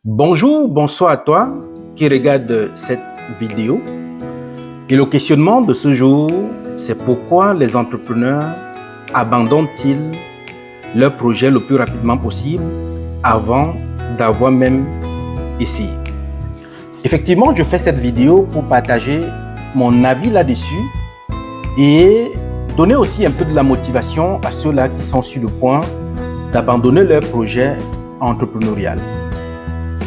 Bonjour, bonsoir à toi qui regarde cette vidéo. Et le questionnement de ce jour, c'est pourquoi les entrepreneurs abandonnent-ils leur projet le plus rapidement possible avant d'avoir même essayé. Effectivement, je fais cette vidéo pour partager mon avis là-dessus et donner aussi un peu de la motivation à ceux-là qui sont sur le point d'abandonner leur projet entrepreneurial.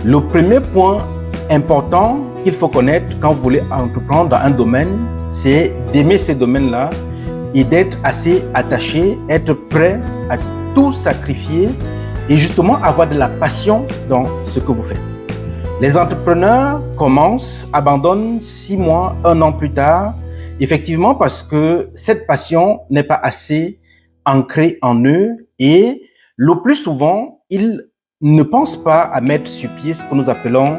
Le premier point important qu'il faut connaître quand vous voulez entreprendre dans un domaine, c'est d'aimer ce domaine-là et d'être assez attaché, être prêt à tout sacrifier et justement avoir de la passion dans ce que vous faites. Les entrepreneurs commencent, abandonnent 6 mois, 1 an plus tard, effectivement parce que cette passion n'est pas assez ancrée en eux et le plus souvent, ils ne pensent pas à mettre sur pied ce que nous appelons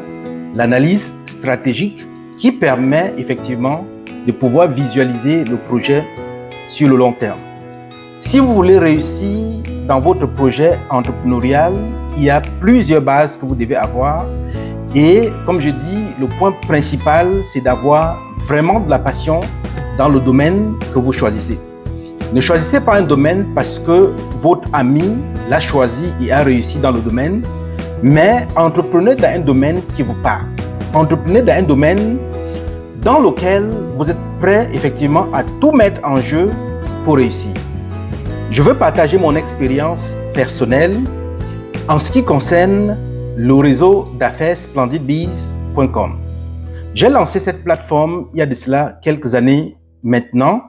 l'analyse stratégique qui permet effectivement de pouvoir visualiser le projet sur le long terme. Si vous voulez réussir dans votre projet entrepreneurial, il y a plusieurs bases que vous devez avoir. Et comme je dis, le point principal, c'est d'avoir vraiment de la passion dans le domaine que vous choisissez. Ne choisissez pas un domaine parce que votre ami l'a choisi et a réussi dans le domaine, mais entreprenez dans un domaine qui vous parle. Entreprenez dans un domaine dans lequel vous êtes prêt effectivement à tout mettre en jeu pour réussir. Je veux partager mon expérience personnelle en ce qui concerne le réseau d'affaires splendidbees.com. J'ai lancé cette plateforme il y a de cela quelques années maintenant.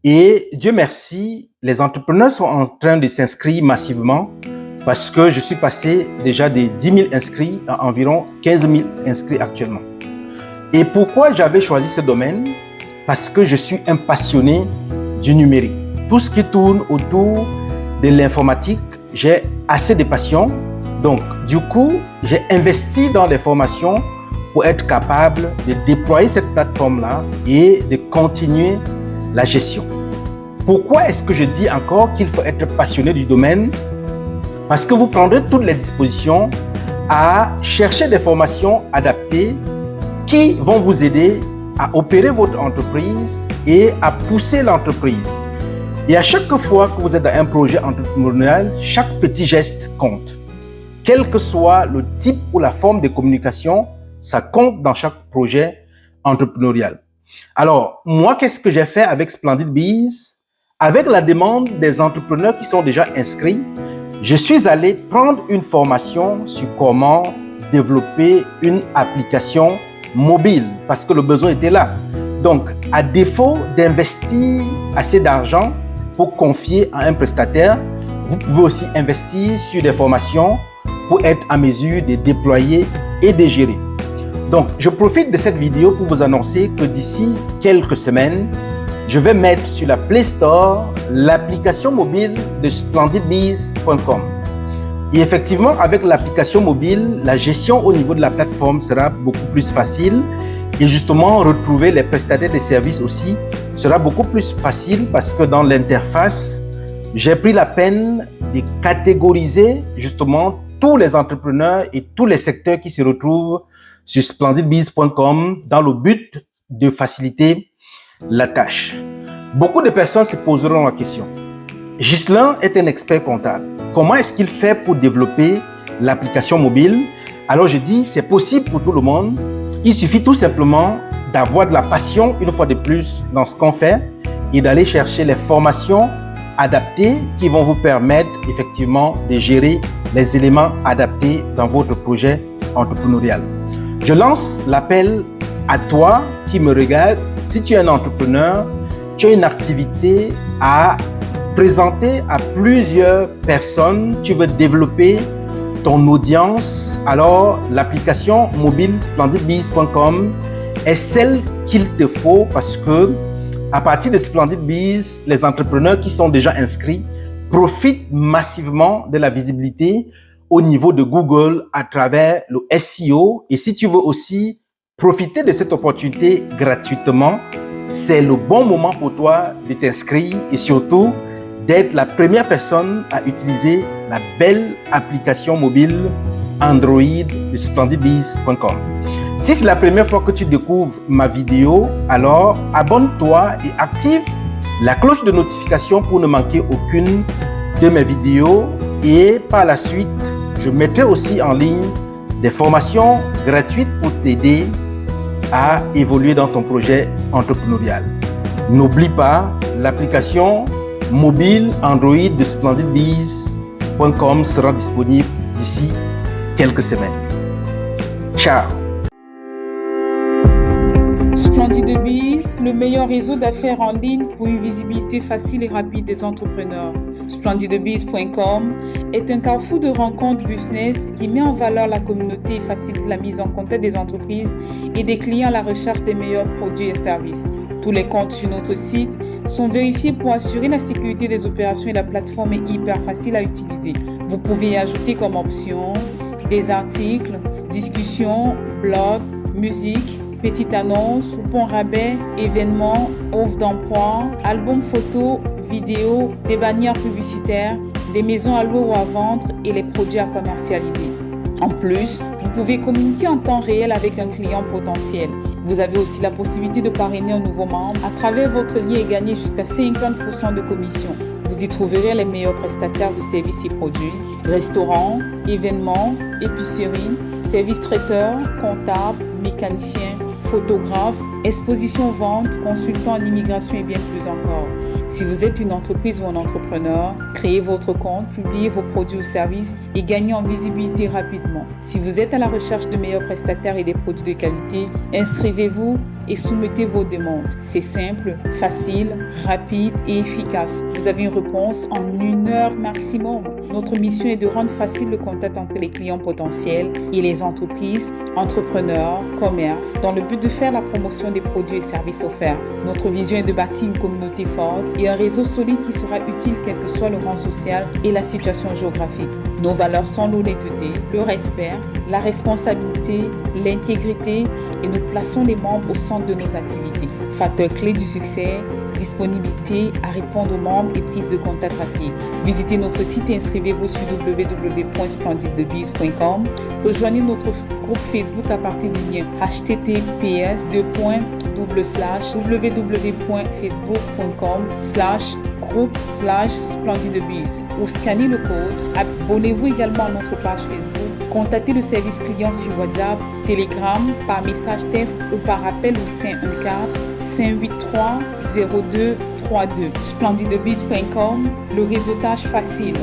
Et Dieu merci, les entrepreneurs sont en train de s'inscrire massivement parce que je suis passé déjà de 10 000 inscrits à environ 15 000 inscrits actuellement. Et pourquoi j'avais choisi ce domaine? Parce que je suis un passionné du numérique. Tout ce qui tourne autour de l'informatique, j'ai assez de passion. Donc, du coup, j'ai investi dans les formations pour être capable de déployer cette plateforme-là et de continuer la gestion. Pourquoi est-ce que je dis encore qu'il faut être passionné du domaine? Parce que vous prendrez toutes les dispositions à chercher des formations adaptées qui vont vous aider à opérer votre entreprise et à pousser l'entreprise. Et à chaque fois que vous êtes dans un projet entrepreneurial, chaque petit geste compte. Quel que soit le type ou la forme de communication, ça compte dans chaque projet entrepreneurial. Alors, moi, qu'est-ce que j'ai fait avec Splendid Bees? Avec la demande des entrepreneurs qui sont déjà inscrits, je suis allé prendre une formation sur comment développer une application mobile parce que le besoin était là. Donc, à défaut d'investir assez d'argent pour confier à un prestataire, vous pouvez aussi investir sur des formations pour être en mesure de déployer et de gérer. Donc, je profite de cette vidéo pour vous annoncer que d'ici quelques semaines, je vais mettre sur la Play Store l'application mobile de splendidbees.com. Et effectivement, avec l'application mobile, la gestion au niveau de la plateforme sera beaucoup plus facile. Et justement, retrouver les prestataires de services aussi sera beaucoup plus facile parce que dans l'interface, j'ai pris la peine de catégoriser justement tous les entrepreneurs et tous les secteurs qui se retrouvent sur splendidbees.com dans le but de faciliter la tâche. Beaucoup de personnes se poseront la question. Ghislain est un expert comptable. Comment est-ce qu'il fait pour développer l'application mobile? Alors je dis, c'est possible pour tout le monde. Il suffit tout simplement d'avoir de la passion une fois de plus dans ce qu'on fait et d'aller chercher les formations adaptées qui vont vous permettre effectivement de gérer les éléments adaptés dans votre projet entrepreneurial. Je lance l'appel à toi qui me regarde. Si tu es un entrepreneur, tu as une activité à présenter à plusieurs personnes, tu veux développer ton audience, alors l'application mobile splendidbees.com est celle qu'il te faut parce que à partir de Splendid Bees, les entrepreneurs qui sont déjà inscrits profitent massivement de la visibilité au niveau de Google à travers le SEO. Et si tu veux aussi profiter de cette opportunité gratuitement, c'est le bon moment pour toi de t'inscrire et surtout d'être la première personne à utiliser la belle application mobile Android de splendidbiz.com. Si c'est la première fois que tu découvres ma vidéo, alors abonne-toi et active la cloche de notification pour ne manquer aucune de mes vidéos. Et par la suite, je mettrai aussi en ligne des formations gratuites pour t'aider à évoluer dans ton projet entrepreneurial. N'oublie pas, l'application mobile Android de splendidbiz.com sera disponible d'ici quelques semaines. Ciao! Splendid Biz, le meilleur réseau d'affaires en ligne pour une visibilité facile et rapide des entrepreneurs. Splendidbiz.com est un carrefour de rencontres business qui met en valeur la communauté et facilite la mise en contact des entreprises et des clients à la recherche des meilleurs produits et services. Tous les comptes sur notre site sont vérifiés pour assurer la sécurité des opérations et la plateforme est hyper facile à utiliser. Vous pouvez y ajouter comme option des articles, discussions, blogs, musique, petites annonces, coupons rabais, événements, offres d'emploi, albums photos, vidéos, des bannières publicitaires, des maisons à louer ou à vendre et les produits à commercialiser. En plus, vous pouvez communiquer en temps réel avec un client potentiel. Vous avez aussi la possibilité de parrainer un nouveau membre à travers votre lien et gagner jusqu'à 50% de commission. Vous y trouverez les meilleurs prestataires de services et produits, restaurants, événements, épiceries, services traiteurs, comptables, mécaniciens, photographes, expositions ventes, consultants en immigration et bien plus encore. Si vous êtes une entreprise ou un entrepreneur, créez votre compte, publiez vos produits ou services et gagnez en visibilité rapidement. Si vous êtes à la recherche de meilleurs prestataires et des produits de qualité, inscrivez-vous et soumettez vos demandes. C'est simple, facile, rapide et efficace. Vous avez une réponse en 1 heure maximum. Notre mission est de rendre facile le contact entre les clients potentiels et les entreprises, entrepreneurs, commerces, dans le but de faire la promotion des produits et services offerts. Notre vision est de bâtir une communauté forte et un réseau solide qui sera utile quel que soit le rang social et la situation géographique. Nos valeurs sont l'honnêteté, le respect, la responsabilité, l'intégrité et nous plaçons les membres au centre de nos activités. Facteur clé du succès, disponibilité à répondre aux membres et prise de contact rapide. Visitez notre site et inscrivez-vous sur www.splendidbiz.com. Rejoignez notre groupe Facebook à partir du lien https://www.facebook.com/groupe/splendidbiz ou scannez le code. Abonnez-vous également à notre page Facebook. Contactez le service client sur WhatsApp, Telegram, par message texte ou par appel au 514 583 0232. Splendidbiz.com, le réseautage facile.